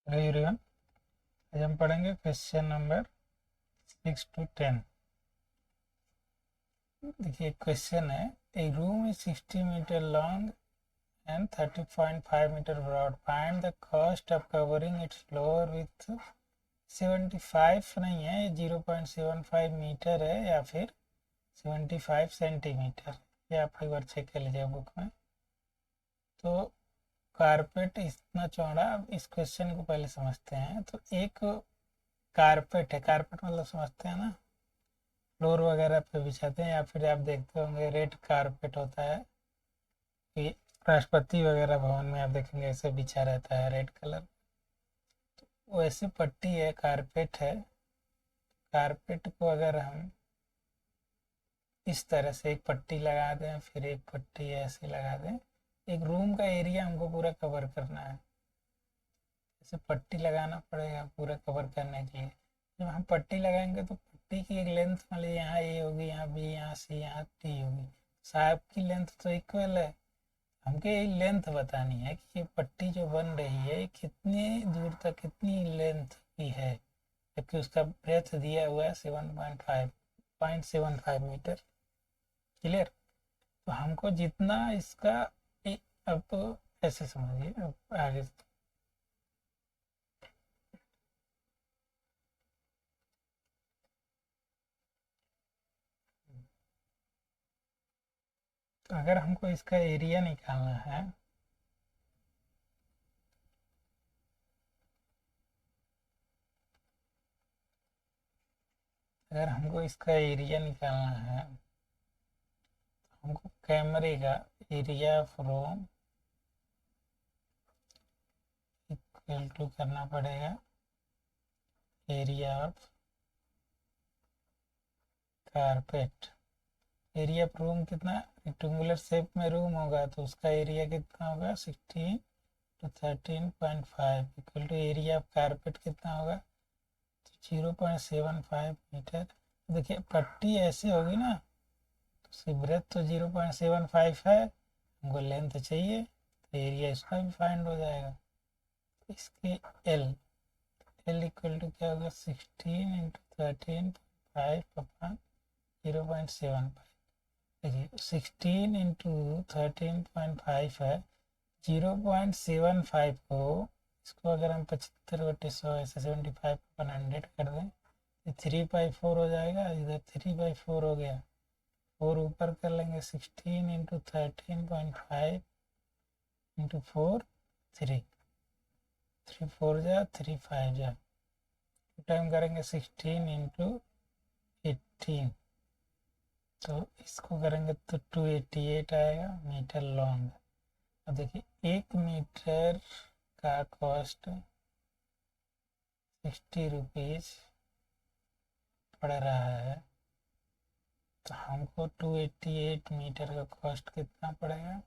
Hello everyone. आज हम पढ़ेंगे क्वेश्चन नंबर 6 to 10। देखिए क्वेश्चन है, a room is 60 meter long and 30.5 meter broad. Find the cost of covering its floor with 75 नहीं है, 0.75 metre है या फिर 75 सेंटीमीटर। ये आप एक बार चेक कर लीजिए बुक में। तो कारपेट इतना चौड़ा, अब इस क्वेश्चन को पहले समझते हैं। तो एक कारपेट है, कारपेट मतलब समझते हैं ना, फ्लोर वगैरह पे बिछाते हैं, या फिर आप देखते होंगे रेड कारपेट होता है कि राष्ट्रपति वगैरह भवन में आप देखेंगे ऐसे बिछा रहता है रेड कलर। वो ऐसी पट्टी है, कारपेट है। कारपेट को अगर हम इस तरह से एक पट्टी लगा दें, फिर एक पट्टी ऐसे लगा दें, एक रूम का एरिया हमको पूरा कवर करना है। ऐसे पट्टी लगाना पड़ेगा पूरा कवर करने के लिए। जब हम पट्टी लगाएंगे तो पट्टी की एक लेंथ मान लीजिए यहाँ ए होगी, यहाँ बी, यहाँ सी, यहाँ डी होगी। साहब की लेंथ तो इक्वल है। हमको ये लेंथ बतानी है कि ये पट्टी जो बन रही है कितनी दूर तक कितनी लेंथ की है, जबकि उसका ब्रेथ दिया हुआ है 7.5 मीटर। क्लियर। तो हमको जितना इसका अब ऐसे समझिए, अब आगे तो अगर हमको इसका एरिया निकालना है, अगर हमको इसका एरिया निकालना है, हमको कैमरे का एरिया फ्रॉम इक्वल टू करना पड़ेगा area of carpet. Area of room कितना, रेक्टेंगुलर शेप में रूम होगा तो उसका एरिया कितना होगा 16 to 13.5 equal to area of carpet कितना होगा, तो 0.75 मीटर। देखिए पट्टी ऐसी होगी ना, तो उसकी ब्रेथ तो 0.75 है, हमको लेंथ चाहिए तो एरिया इसका भी फाइंड हो जाएगा। इसकी एल एल इक्वल टू क्या होगा, 16 इंटू 13.5 अपॉन 0.75। देखिए 16 इंटू 13.5 है, 0.75 को इसको अगर हम 75/100 ऐसे 75/100 कर दें तो 3/4 हो जाएगा। इधर 3/4 हो गया, 4 ऊपर कर लेंगे, 16 इंटू 13.5 इंटू 4 3, 3 4 जा 3 5 जा, टाइम करेंगे 16 इंटू 18, तो इसको करेंगे तो 288 आएगा मीटर लॉन्ग। अब देखिए 1 मीटर का कॉस्ट 60 रुपीज़ पड़ रहा है, तो हमको 288 मीटर का कॉस्ट कितना पड़ेगा।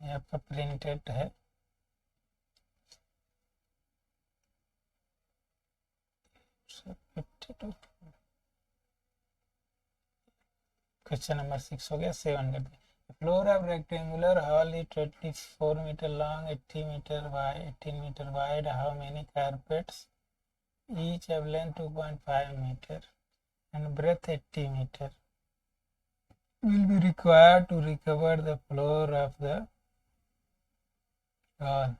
ये आपका प्रिंटेड है। क्वेश्चन नंबर 6 हो गया, 7 कर दिया। Floor of rectangular hall is 24 metre long, 18 metre wide. How many carpets each of length 2.5 meter and breadth 80 meter will be required to recover the floor of the hall.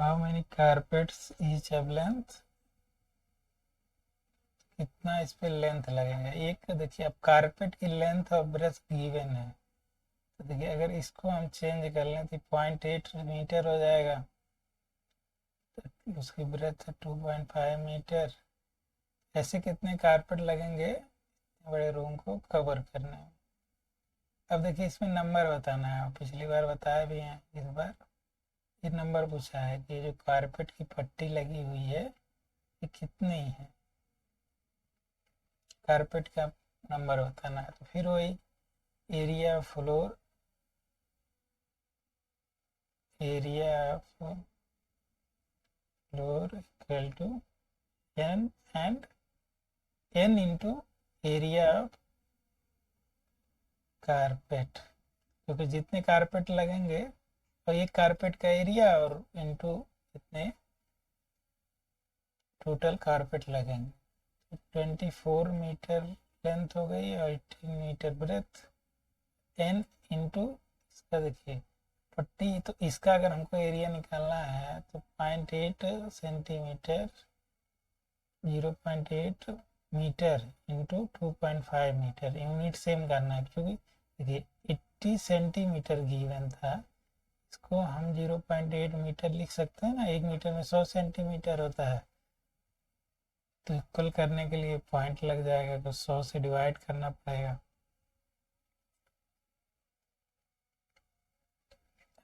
How many carpets each of length, कितना इस पे length लगेगा। एक देखिए अब carpet की length और breath given है, तो देखिए अगर इसको हम चेंज कर लें तो 0.8 मीटर हो जाएगा, तो उसकी ब्रेथ है 2.5 मीटर। ऐसे कितने कारपेट लगेंगे बड़े रूम को कवर करने में। अब देखिए इसमें नंबर बताना है, पिछली बार बताया भी है, इस बार ये नंबर पूछा है कि जो कारपेट की पट्टी लगी हुई है ये कितनी है, कारपेट का नंबर बताना है। तो फिर वही area floor area of floor equal to n and n into area of carpet, क्योंकि जितने कारपेट लगेंगे और एक कारपेट का एरिया और इनटू इतने टोटल कारपेट लगेंगे। 24 मीटर लेंथ हो गई और 18 मीटर ब्रेथ, n इंटू इसका देखिए 40, तो इसका अगर हमको एरिया निकालना है तो 0.8 centimetre 0.8 metre into 2.5 metre, unit same करना है क्योंकि देखिए 80 सेंटीमीटर गिवन था, इसको हम 0.8 मीटर लिख सकते हैं ना, 1 मीटर में 100 सेंटीमीटर होता है, तो इक्वल करने के लिए पॉइंट लग जाएगा तो 100 से डिवाइड करना पड़ेगा।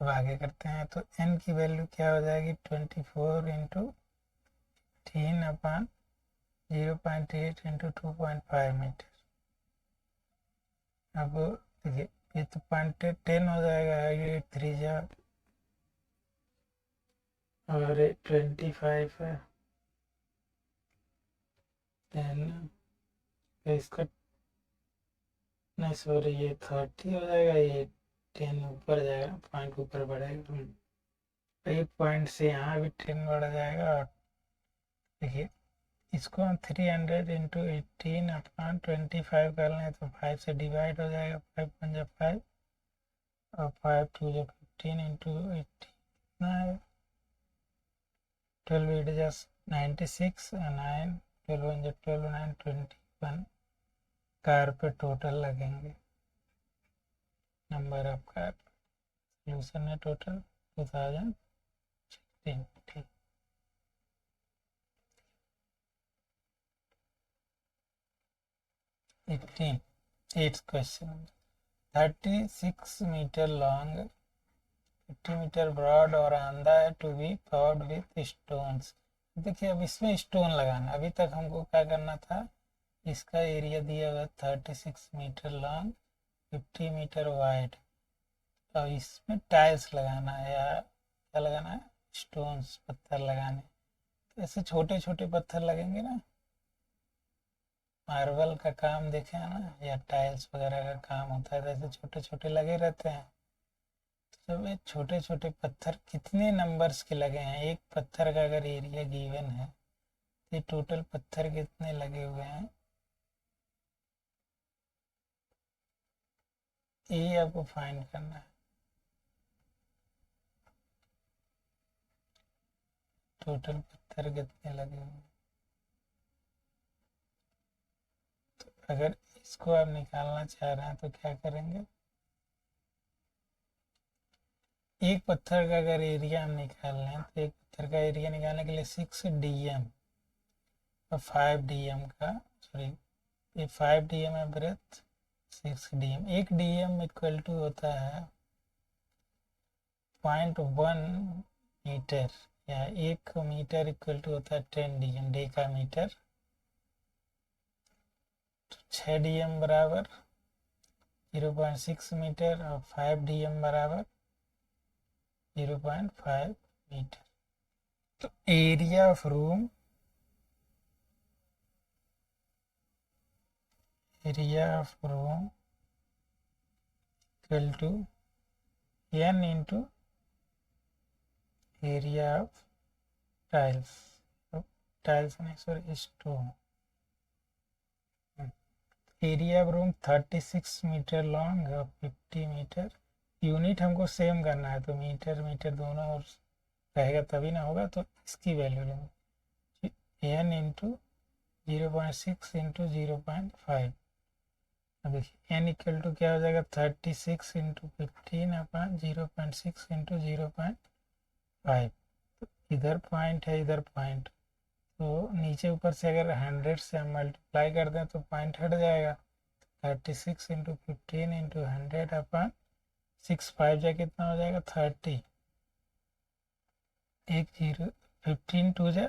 अब आगे करते हैं तो n की वैल्यू क्या हो जाएगी 24 इंटू 18 अपान 0.8 इंटू 2.5 मीटर। अब देखिए ये तो 10 हो जाएगा, 8 3 जा और 25 है 10, तो इसका नहीं सॉरी ये 30 हो जाएगा, ये 10 ऊपर जाएगा, पॉइंट ऊपर बढ़ेगा, एक पॉइंट से यहाँ भी 10 बढ़ जाएगा। और देखिए इसको हम 300 इंटू 18 अपॉन 25 कर लें तो 5 से डिवाइड हो जाएगा, 5 1 जा 5 और 5 2 जा 15 इंटू 18 कितना है 12 8 जा 96 9 12 1 जा 12 9 21 कार पे टोटल लगेंगे। नंबर ऑफ कार सोल्यूशन है टोटल 2016। ठीक 8th question, 36 meter long 50 metre broad और आंधा है to be covered with stones. देखिए अब इसमें स्टोन लगाना, अभी तक हमको क्या करना था, इसका एरिया दिया हुआ 36 मीटर लॉन्ग 50 मीटर वाइड, और इसमें टाइल्स लगाना है या क्या लगाना है, स्टोन्स पत्थर लगाने। तो ऐसे छोटे छोटे पत्थर लगेंगे ना, मार्बल का काम देखे हैं ना, या टाइल्स वगैरह का काम होता है, तो ऐसे छोटे छोटे लगे रहते हैं। तो जब ये छोटे छोटे पत्थर कितने नंबर्स के लगे हैं, एक पत्थर का अगर एरिया गिवन है तो ये टोटल पत्थर कितने लगे हुए हैं, ये आपको फाइंड करना है। टोटल पत्थर कितने लगे हुए हैं, तो अगर इसको आप निकालना चाह रहे हैं तो क्या करेंगे, एक पत्थर का अगर एरिया हम निकाल लें तो एक पत्थर का एरिया निकालने के लिए 6 DM और 5 DM का, सॉरी ये 5 DM है ब्रेथ, 6 DM, एक DM इक्वल टू होता है 0.1 मीटर, या 1 मीटर इक्वल टू होता है 10 DM, डेका मीटर। तो 6 DM बराबर 0.6 मीटर और 5 DM बराबर 0.5 मीटर। तो area of room, area of room equal to n into area of tiles, tiles नहीं sorry stone. Area of room 36 meter long और 50 मीटर, यूनिट हमको सेम करना है तो मीटर मीटर दोनों और रहेगा तभी ना होगा, तो इसकी वैल्यू लेंगे n इंटू 0.6 इंटू 0.5। अब देखिए n इक्वल टू क्या हो जाएगा 36 इंटू 15 अपॉन 0.6 इंटू 0.5, तो इधर पॉइंट है इधर पॉइंट, तो नीचे ऊपर से अगर 100 से हम मल्टीप्लाई कर दें तो पॉइंट हट जाएगा। 36 इंटू 15 इंटू 100 अपॉन 6 5 जा कितना हो जाएगा 30, एक 0 15 2 जा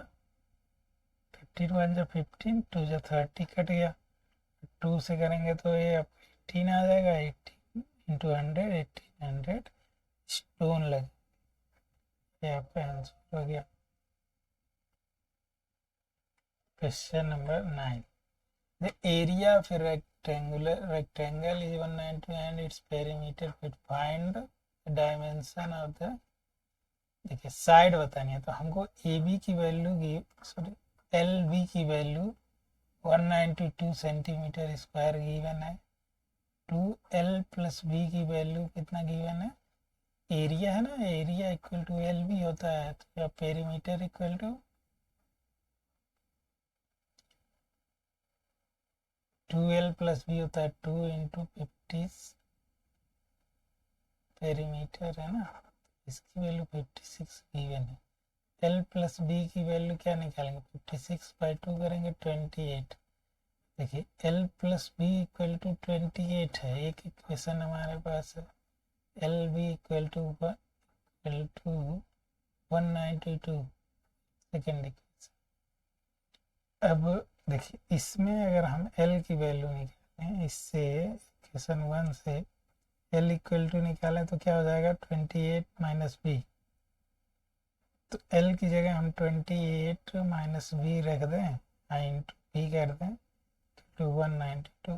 15 1 जा 15 2 जा 30 कट गया, 2 से करेंगे तो ये 18 आ जाएगा, 18 इंटू 100 1800 स्टोन लगे। यहाँ पे आंसर हो गया। Question number 9, the area of a rectangle is 190 and its perimeter, फिर find the dimension of the, देखिए साइड बतानी है तो हमको ए बी की वैल्यू सॉरी एल बी की वैल्यू 192 सेंटीमीटर स्क्वायर गिवन है। 2L प्लस बी की वैल्यू कितना गिवन है, एरिया है ना, area equal to L B होता है, तो perimeter equal to 2L plus B होता है 2 इंटू 50, पेरीमीटर है ना, इसकी वैल्यू 56 गिवन है। एल प्लस बी की वैल्यू क्या निकालेंगे, 56/2 करेंगे 28। देखिए L plus B equal to 28 है, एक इक्वेशन हमारे पास है। L B equal to 192, second equation. अब देखिए इसमें अगर हम एल की वैल्यू निकालें, इससे इक्वेशन 1 से एल इक्वल टू निकालें तो क्या हो जाएगा, 28 माइनस बी। तो एल की जगह हम 28 माइनस बी रख दें, इंटू बी कर दें तो 192।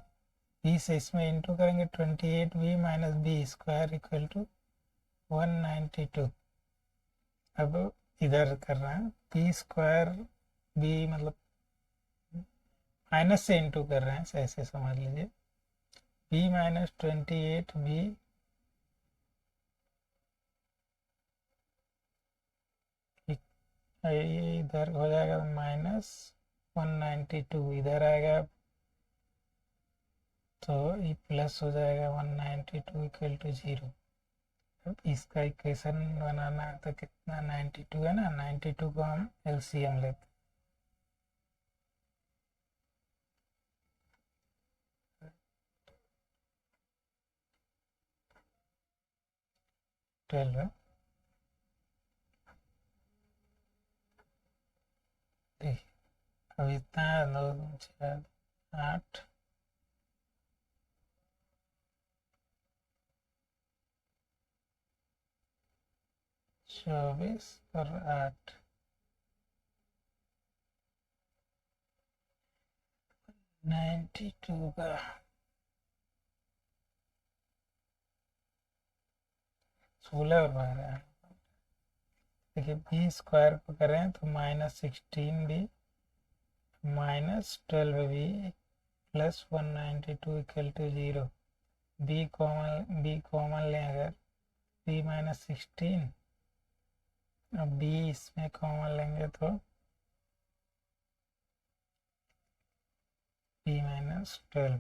बी से इसमें इंटू करेंगे 28 B minus B square equal to 192। अब इधर कर रहे हैं बी स्क्वायर, बी मतलब माइनस से इंटू कर रहे हैं, ऐसे समझ लीजिए। बी माइनस 28 बी ये इधर हो जाएगा माइनस 192, इधर आएगा तो ये प्लस हो जाएगा 192 इक्वल टू 0। अब इसका इक्वेशन बनाना है तो कितना, 92 है ना, 92 को हम एलसीएम लेते 12 है। देखिए अब इतना 9 6 8 24 और 8 92 का 16 और 12। देखिए बी स्क्वायर को करें तो minus 16 B minus 12 B plus 192 equal to 0। B common लें अगर, बी माइनस 16, अब बी इसमें कॉमन लेंगे तो बी माइनस 12,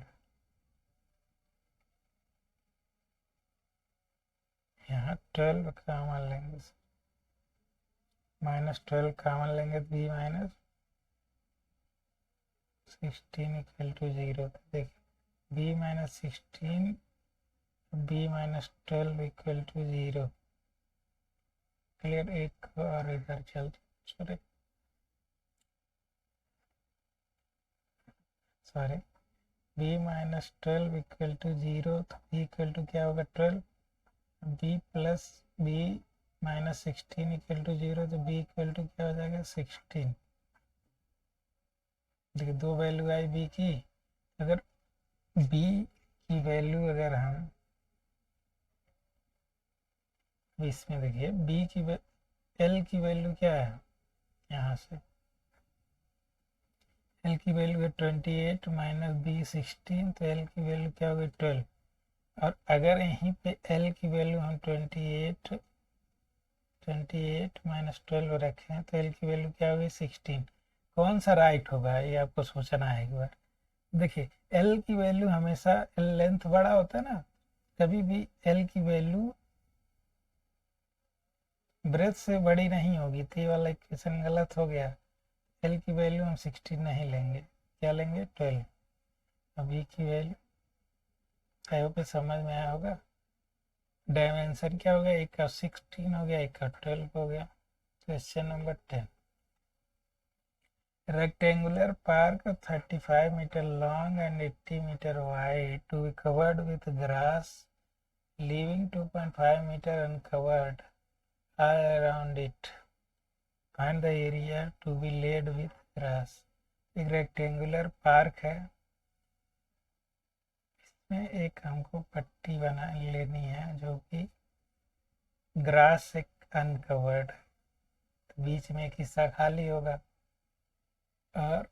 यहाँ 12 कॉमन लेंगे, माइनस 12 कॉमन लेंगे तो बी माइनस 16 इक्वल टू 0। देखिए B minus 16 B minus 12 equal to 0। Clear. एक और इधर चलते, sorry B minus 12 equal to 0, तो बी इक्वल टू क्या होगा 12, B plus B minus 16 equal to 0, तो बी इक्वल टू क्या हो जाएगा 16। देखिए दो वैल्यू आई बी की, अगर बी की वैल्यू अगर हम इसमें देखिए बी की एल की वैल्यू क्या है, यहाँ से एल की वैल्यू है 28 माइनस बी 16, तो एल की वैल्यू क्या होगी 12। और अगर यहीं पे एल की वैल्यू हम 28 माइनस 12 रखें तो एल की वैल्यू क्या होगी 16। कौन सा राइट होगा ये आपको सोचना है एक बार। देखिए एल की वैल्यू हमेशा, एल लेंथ बड़ा होता है ना, कभी भी एल की वैल्यू ब्रेथ से बड़ी नहीं होगी, तो ये वाला इक्वेशन गलत हो गया। एल की वैल्यू हम 16 नहीं लेंगे, क्या लेंगे 12। अब ई की वैल्यू आई पे समझ में आया होगा। डायमेंशन क्या हो गया, एक का 16 हो गया, एक का 12 हो गया। Question number 10, rectangular park 35 meter long and 80 meter wide to be covered with grass, leaving 2.5 meter uncovered. all around it. Find the area to be laid with grass. एक रेक्टेंगुलर पार्क है, इसमें एक हमको पट्टी बना लेनी है जो कि ग्रास से अनकवर्ड, तो बीच में एक हिस्सा खाली होगा और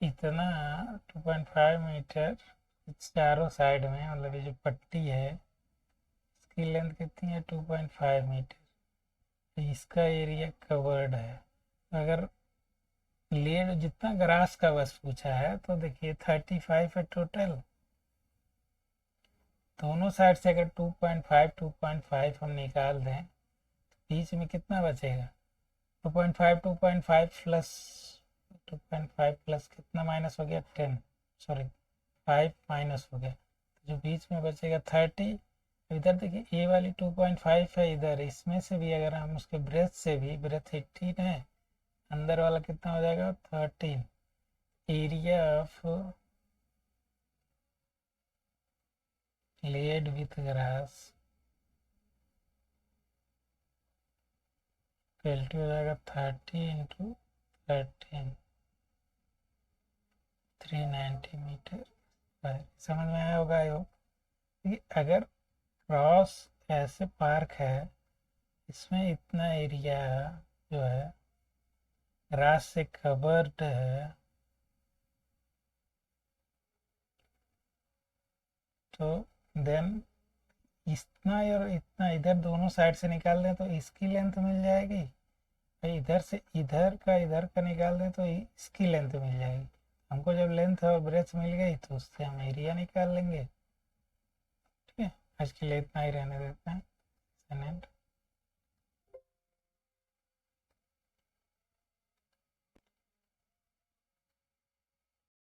इतना 2.5 मीटर चारों साइड में, मतलब ये जो पट्टी है इसकी लेंथ कितनी है 2.5 मीटर, तो इसका एरिया कवर्ड है। अगर लेड जितना ग्रास का बस पूछा है तो देखिए 35 है टोटल, दोनों साइड से अगर 2.5 हम निकाल दें तो बीच में कितना बचेगा 2.5 प्लस 2.5 प्लस कितना माइनस हो गया 10, सॉरी 5 माइनस हो गया, तो जो बीच में बचेगा 30। इधर देखिए ए वाली 2.5 है, इधर इसमें से भी अगर हम उसके ब्रेथ से भी, ब्रेथ 18 है, अंदर वाला कितना हो जाएगा 13। Area of laid with grass equal हो जाएगा 30 इंटू 13, 390 मीटर। समझ में आया होगा यो कि अगर क्रॉस ऐसे पार्क है, इसमें इतना एरिया जो है ग्रास से कवर्ड है, तो देन इतना और इतना इधर दोनों साइड से निकाल दें तो इसकी लेंथ मिल जाएगी, भाई इधर से इधर का निकाल दें तो इसकी लेंथ मिल जाएगी। हमको जब लेंथ और ब्रेथ मिल गई तो उससे हम एरिया निकाल लेंगे। ठीक है, आज के लिए इतना ही रहने देते हैं।